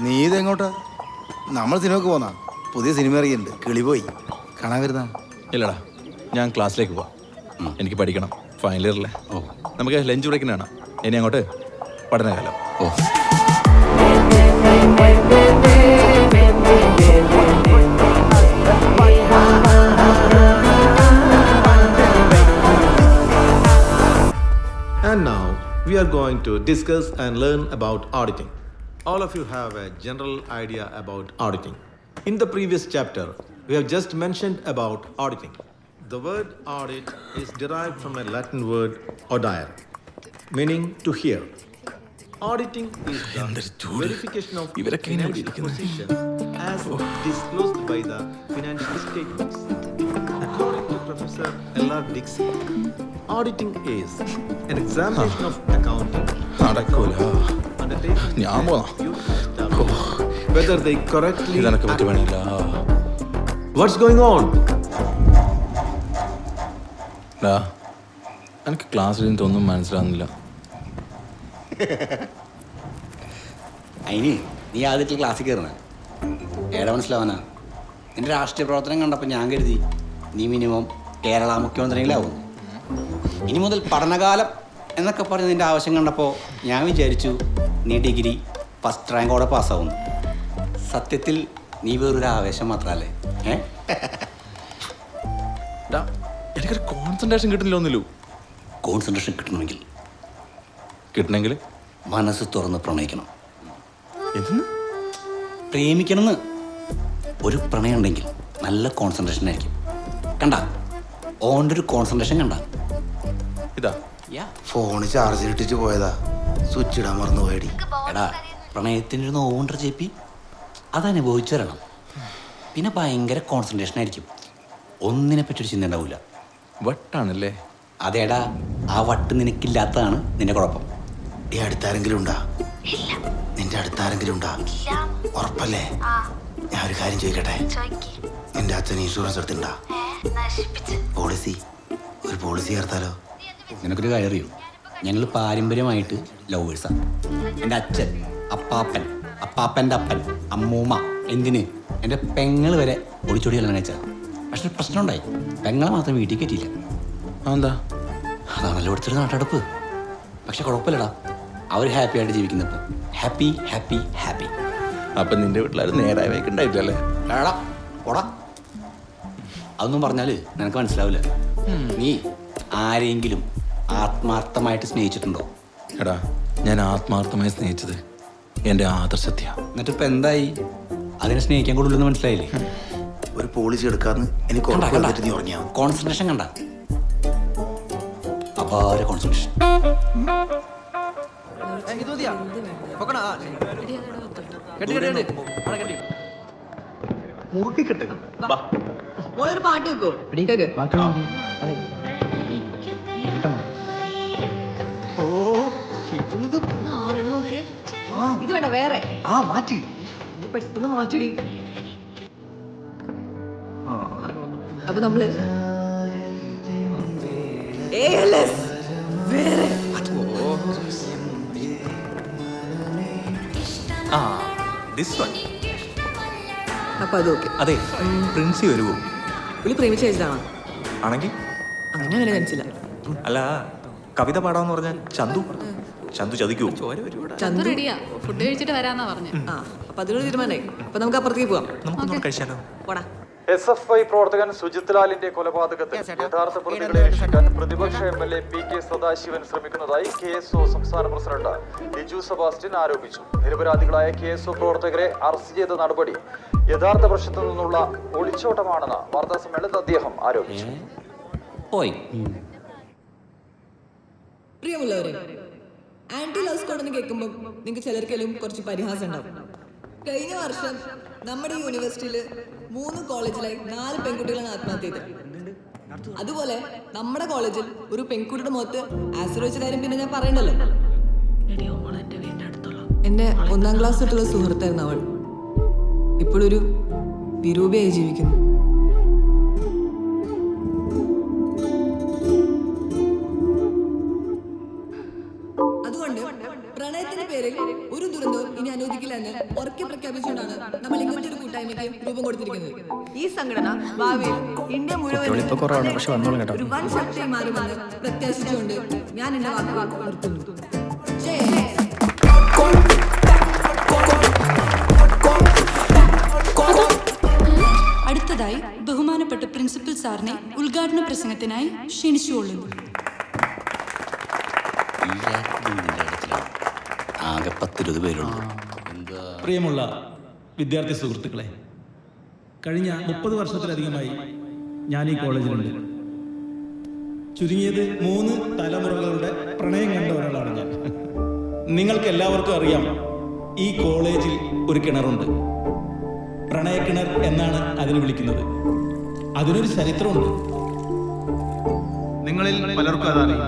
നീ ഇതെങ്ങോട്ടാ? നമ്മൾ സിനിമക്ക് പോന്നാ? പുതിയ സിനിമ ഇറങ്ങിയിട്ടുണ്ട്, കിളി പോയി. കാണാൻ വരുന്ന? ഇല്ലടാ, ഞാൻ ക്ലാസ്സിലേക്ക് പോവാം. എനിക്ക് പഠിക്കണം, ഫൈനൽ ഇയറിലെ. നമുക്ക് ലഞ്ച് ബ്രേക്കിനാണ് ഇനി അങ്ങോട്ട് പഠനകാലം. And now we are going to discuss and learn about auditing. All of you have a general idea about auditing. In the previous chapter, we have just mentioned about auditing. The word audit is derived from a Latin word audire, meaning to hear. Auditing is the verification of financial positions as disclosed by the financial statements. According to Professor L.R. Dixon, auditing is an examination of accounting whether they correctly What's going on? എനിക്ക് ക്ലാസ്സിൽ ഒന്നും മനസ്സിലാവുന്നില്ല. അതിന് നീ ആദ്യത്തിൽ ക്ലാസ്സിൽ കയറുന്ന ഏടാ മനസ്സിലാവാനാ? നിന്റെ രാഷ്ട്രീയ പ്രവർത്തനം കണ്ടപ്പോൾ ഞാൻ കരുതി നീ മിനിമം കേരള മുഖ്യമന്ത്രിയിലാവും. ഇനി മുതൽ പഠനകാലം എന്നൊക്കെ പറഞ്ഞ് നിന്റെ ആവശ്യം കണ്ടപ്പോൾ ഞാൻ വിചാരിച്ചു നീ ഡിഗ്രി ഫസ്റ്റ് റാങ്കോടെ പാസ്സാവുന്നു. സത്യത്തിൽ നീ വേറൊരു ആവേശം മാത്രമല്ലേ? എനിക്കൊരു കോൺസെൻട്രേഷൻ കിട്ടുന്നില്ല. കോൺസെൻട്രേഷൻ കിട്ടണമെങ്കിൽ മനസ്സ് തുറന്ന് പ്രണയിക്കണം. പ്രേമിക്കണമെന്ന് ഒരു പ്രണയം ഉണ്ടെങ്കിൽ നല്ല കോൺസെൻട്രേഷൻ ആയിരിക്കും. കണ്ട ഓൻ്റെ ഒരു കോൺസെൻട്രേഷൻ കണ്ട ഇതാ ഫോണ് ചാർജ് ഇട്ടിട്ട് പോയതാ, സ്വിച്ച് ഇടാൻ മറന്നു പോയടി. എടാ പ്രണയത്തിൻ്റെ ഒരു നോവുണ്ടോ ചേപ്പി, അതനുഭവിച്ചു വരണം. പിന്നെ ഭയങ്കര കോൺസെൻട്രേഷൻ ആയിരിക്കും, ഒന്നിനെ പറ്റിയൊരു ചിന്ത ഉണ്ടാവില്ല. വട്ടാണല്ലേ? അതേടാ, ആ വട്ട് നിനക്കില്ലാത്തതാണ് നിന്റെ കുഴപ്പം. ഈ അടുത്താരെങ്കിലും ഉണ്ടാ? നിന്റെ അടുത്താരെങ്കിലും ഉണ്ടാ? ഉറപ്പല്ലേ? ഞാൻ ഒരു കാര്യം ചോദിക്കട്ടെ, നിന്റെ അച്ഛൻ ഇൻഷുറൻസ് എടുത്തിട്ടുണ്ടാ? ഒരു പോളിസി ചേർത്താലോ? നിനക്കൊരു കാര്യം അറിയൂ, ഞങ്ങൾ പാരമ്പര്യമായിട്ട് ലവേഴ്സാണ്. എൻ്റെ അച്ഛൻ, അപ്പാപ്പൻ, അപ്പാപ്പൻ്റെ അപ്പൻ, അമ്മൂമ്മ, എന്തിന് എൻ്റെ പെങ്ങൾ വരെ ഒളിച്ചോടി കല്യാണം കഴിച്ചാൽ. പക്ഷെ ഒരു പ്രശ്നം ഉണ്ടായി, പെങ്ങളെ മാത്രം വീട്ടിൽ കയറ്റിയില്ല. എന്താ? അതാണല്ലോ ഇവിടുത്തെ നാട്ടടുപ്പ്. പക്ഷെ കുഴപ്പമില്ലടാ, അവർ ഹാപ്പി ആയിട്ട് ജീവിക്കുന്നപ്പോൾ ഹാപ്പി ഹാപ്പി ഹാപ്പി. അപ്പം നിന്റെ വീട്ടിലാരും നേരായ വയ്ക്കുണ്ടായിട്ടല്ലേ? എടാ ഓടാ, അതൊന്നും പറഞ്ഞാൽ നിനക്ക് മനസ്സിലാവില്ല. നീ ആരെങ്കിലും ആത്മാർത്ഥമായിട്ട് സ്നേഹിച്ചിട്ടുണ്ടോ? എടാ, ഞാൻ ആത്മാർത്ഥമായി സ്നേഹിച്ചത് എൻ്റെ ആദർശത്തെയാ. എന്നിട്ടിപ്പോൾ എന്തായി? അതിനെ സ്നേഹിക്കാൻ കൊള്ളില്ലെന്ന് മനസ്സിലായില്ലേ? ഒരു പോളിസി എടുക്കാന്ന് എനിക്ക് കോൺസെൻട്രേഷൻ കണ്ട, അപാര കോൺസെൻട്രേഷൻ. പാട്ട് വെക്കോ? ഇത് വേണ്ട, വേറെ മാറ്റി പെട്ടെന്ന് മാറ്റി. അപ്പൊ നമ്മള് വേറെ അപ്പൊ അതൊക്കെ അതെ, പ്രിൻസി വരുമോ? പുള്ളി പ്രേമിച്ച് കഴിച്ചതാണോ? ആണെങ്കിൽ അങ്ങനെ വരെ മനസ്സില്ല. അല്ല, കവിത പാടാന്ന് പറഞ്ഞാൽ ചന്തു ചതിക്കുമോ? ചന്തു റെഡിയാ, ഫുഡ് കഴിച്ചിട്ട് വരാന്നാ പറഞ്ഞു. അപ്പൊ അതിനൊരു തീരുമാനമായി. അപ്പൊ നമുക്ക് അപ്പുറത്തേക്ക് പോവാം. നമുക്ക് കഴിച്ചാലോ? പോടാ. SFI പ്രവർത്തകൻ സുജിത് ലാലിന്റെ കൊലപാതകത്തിൽ യഥാർത്ഥ പ്രതികളെ രക്ഷിക്കാൻ പ്രതിപക്ഷ MLA PK സദാശിവൻ ശ്രമിക്കുന്നതായി KSO സംസ്ഥാന പ്രസിഡന്റ് ലിജു സെബാസ്റ്റ്യൻ ആരോപിച്ചു. നിരപരാധികളായ KSO പ്രവർത്തകരെ അറസ്റ്റ് ചെയ്ത നടപടി യഥാർത്ഥ പ്രശ്നത്തിൽ നിന്നുള്ള ഒളിച്ചോട്ടമാണെന്ന് വാർത്താസമ്മേളനത്തിൽ അദ്ദേഹം ആരോപിച്ചു. പ്രിയമുള്ളവരെ, ആന്റി ലവ് സ്ക്വാഡ് എന്ന് കേൾക്കുമ്പോൾ നിങ്ങൾക്ക് ചിലർക്കെങ്കിലും കുറച്ച് പരിഹാസം ഉണ്ടാവും. കഴിഞ്ഞ വർഷം നമ്മുടെ യൂണിവേഴ്സിറ്റിയിൽ 3 കോളേജിലായി 4 പെൺകുട്ടികളാണ് ആത്മഹത്യ ചെയ്തത്. അതുപോലെ നമ്മുടെ കോളേജിൽ ഒരു പെൺകുട്ടിയുടെ മുഖത്ത് ആസിഡ് വെച്ച കാര്യം പിന്നെ ഞാൻ പറയണ്ടല്ലോ. എന്റെ 1ാം ക്ലാസ് തൊട്ടുള്ള സുഹൃത്തായിരുന്നു അവൾ. ഇപ്പോഴൊരു വിരൂപയായി ജീവിക്കുന്നു. അതുകൊണ്ട് പ്രണയത്തിന്റെ പേരിൽ ഒരു ദുരന്തവും ഇനി അനുവദിക്കില്ല എന്ന് ഉറക്കെ പ്രഖ്യാപിച്ചുകൊണ്ടാണ് നമ്മൾ ഇങ്ങനത്തെ ഒരു കൂട്ടായ്മയ്ക്ക് രൂപം കൊടുത്തിരിക്കുന്നത്. ഈ സംഘടന ഭാവിയിൽ ഇന്ത്യ മുഴുവൻ ഒരു വൻ ശക്തിയായി മാറുമെന്ന് പ്രത്യാശിച്ചുകൊണ്ട് ഞാൻ എന്റെ വാക്കുകൾ നിർത്തുന്നു. അടുത്തതായി ബഹുമാനപ്പെട്ട പ്രിൻസിപ്പൽ സാറിനെ ഉദ്ഘാടന പ്രസംഗത്തിനായി ക്ഷണിച്ചുകൊള്ളുന്നു. ആകെ 10-20 പേരുണ്ട്. പ്രിയമുള്ള വിദ്യാർത്ഥി സുഹൃത്തുക്കളെ, കഴിഞ്ഞ 30 വർഷത്തിലധികമായി ഞാൻ ഈ കോളേജിലുണ്ട്. ചുരുങ്ങിയത് 3 തലമുറകളുടെ പ്രണയം കണ്ട ഒരാളാണ് ഞാൻ. നിങ്ങൾക്ക് എല്ലാവർക്കും അറിയാം, ഈ കോളേജിൽ ഒരു കിണറുണ്ട്. പ്രണയക്കിണർ എന്നാണ് അതിന് വിളിക്കുന്നത്. അതിനൊരു ചരിത്രമുണ്ട്. നിങ്ങളിൽ പലർക്കും അതറിയില്ല.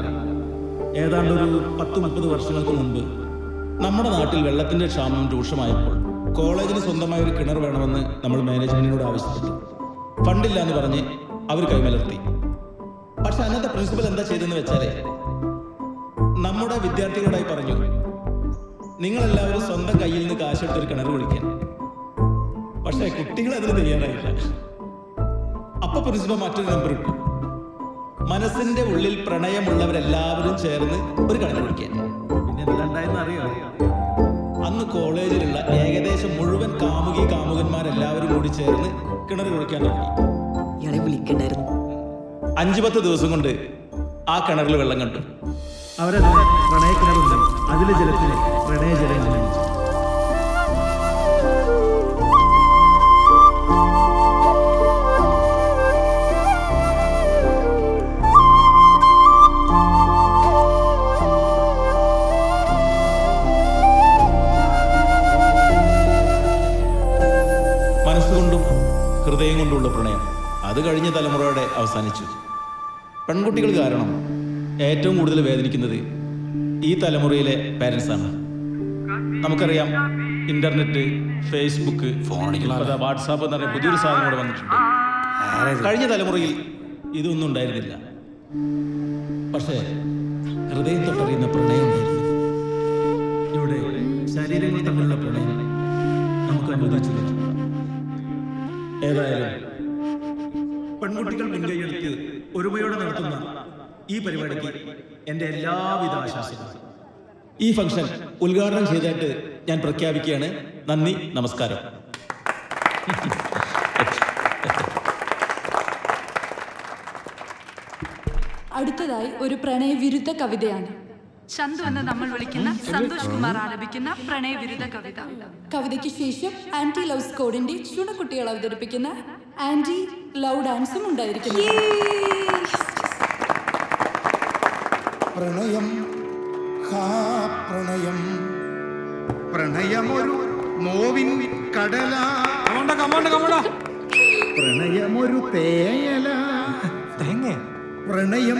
ഏതാണ്ട് ഒരു 10-30 വർഷങ്ങൾക്ക് മുമ്പ് നമ്മുടെ നാട്ടിൽ വെള്ളത്തിന്റെ ക്ഷാമം രൂക്ഷമായപ്പോൾ കോളേജിന് സ്വന്തമായ ഒരു കിണർ വേണമെന്ന് നമ്മൾ മാനേജ്മെന്റിനോട് ആവശ്യപ്പെട്ടു. ഫണ്ടില്ല എന്ന് പറഞ്ഞ് അവർ കൈമലർത്തി. പക്ഷെ അന്നത്തെ പ്രിൻസിപ്പൽ എന്താ ചെയ്തെന്ന് വെച്ചാലേ, നമ്മുടെ വിദ്യാർത്ഥികളോടായി പറഞ്ഞു, നിങ്ങളെല്ലാവരും സ്വന്തം കയ്യിൽ നിന്ന് കാശെടുത്തൊരു കിണർ കുഴിക്കാൻ. പക്ഷെ കുട്ടികൾ അതിന് തയ്യാറായില്ല. അപ്പൊ പ്രിൻസിപ്പൽ മറ്റൊരു നമ്പർ ഇട്ടു. മനസ്സിന്റെ ഉള്ളിൽ പ്രണയമുള്ളവരെല്ലാവരും ചേർന്ന് ഒരു കിണർ കുഴിക്കാൻ. പിന്നെ എന്താണ്ടായെന്ന് അറിയാം. അന്ന് കോളേജിലുള്ള ഏകദേശം മുഴുവൻ കാമുകന്മാരെല്ലാവരും കൂടി ചേർന്ന് കിണർ കുഴിക്കാൻ തുടങ്ങി. ഇയാളെ വിളിക്കണ്ടായിരുന്നു. 5-10 ദിവസം കൊണ്ട് ആ കിണറിൽ വെള്ളം കണ്ടു. അവരത് പ്രണയക്കിണറുണ്ട്. അതിലെ ജലത്തിന് പ്രണയജലം എന്ന് വിളിച്ചു. മനസ്സുകൊണ്ടും ഹൃദയം കൊണ്ടുള്ള പ്രണയം അത് കഴിഞ്ഞ തലമുറയോടെ അവസാനിച്ചു. പെൺകുട്ടികൾ കാരണം ഏറ്റവും കൂടുതൽ വേദനിക്കുന്നത് ഈ തലമുറയിലെ പേരൻസാണ്. നമുക്കറിയാം, ഇന്റർനെറ്റ്, ഫേസ്ബുക്ക്, വാട്സാപ്പ് എന്ന് പറഞ്ഞ പുതിയൊരു സാധനം കൂടെ വന്നിട്ടുണ്ട്. കഴിഞ്ഞ തലമുറയിൽ ഇതൊന്നും ഉണ്ടായിരുന്നില്ല. പക്ഷേ ഹൃദയം തൊട്ടറിയുന്ന പ്രണയം ഉണ്ടായിരുന്നു. ഇവിടെ ശരീരങ്ങൾ തമ്മിലുള്ള പ്രണയം നമുക്ക് അനുവദിച്ചില്ല. ഏതായാലും പെൺകുട്ടികൾ മുൻകൈയെടുത്ത് ഒരുമയോടെ നടത്തുന്ന ഈ പരിപാടിക്ക് എൻ്റെ എല്ലാവിധ ആശംസകളും. ഈ ഫംഗ്ഷൻ ഉദ്ഘാടനം ചെയ്തായിട്ട് ഞാൻ പ്രഖ്യാപിക്കുകയാണ്. നന്ദി, നമസ്കാരം. അടുത്തതായി ഒരു പ്രണയവിരുദ്ധ കവിതയാണ്. ചന്തു എന്ന് നമ്മൾ വിളിക്കുന്ന സന്തോഷ് കുമാർ ആലപിക്കുന്ന പ്രണയവിരുദ്ധ കവിത. കവിതയ്ക്ക് ശേഷം ആന്റി ലവ് സ്ക്വാഡിന്റെ ചുണക്കുട്ടികൾ അവതരിപ്പിക്കുന്ന ആന്റി ലവ് ഡാൻസും ഉണ്ടായിരിക്കുന്നു. പ്രണയം, പ്രണയം, പ്രണയമൊരു നോവിൻ കടല, പ്രണയമൊരു തേയല, പ്രണയം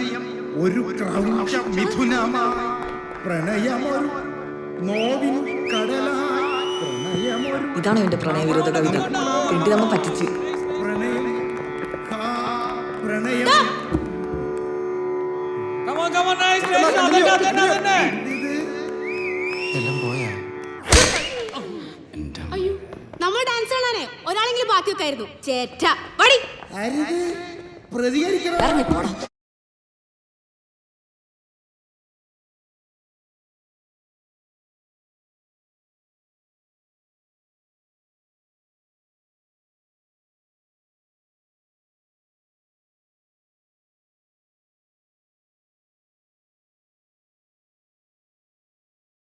ഒരു ക്രൗഞ്ച മിഥുനമാ, പ്രണയമൊരു നോവിൻ കടല, പ്രണയമൊരു. ഇതാണോ എന്റെ പ്രണയവിരോധ കവിത? തെണ്ടി നമ്മ പറ്റിച്ച്. പ്രണയം, പ്രണയം. എല്ലാം പോയാ? അയ്യോ, നമ്മൾ ഡാൻസ് കാണാനേ ഒരാളെങ്കിലും ബാക്കി വെക്കായിരുന്നു. ചേറ്റ പ്രതികരിക്കണം.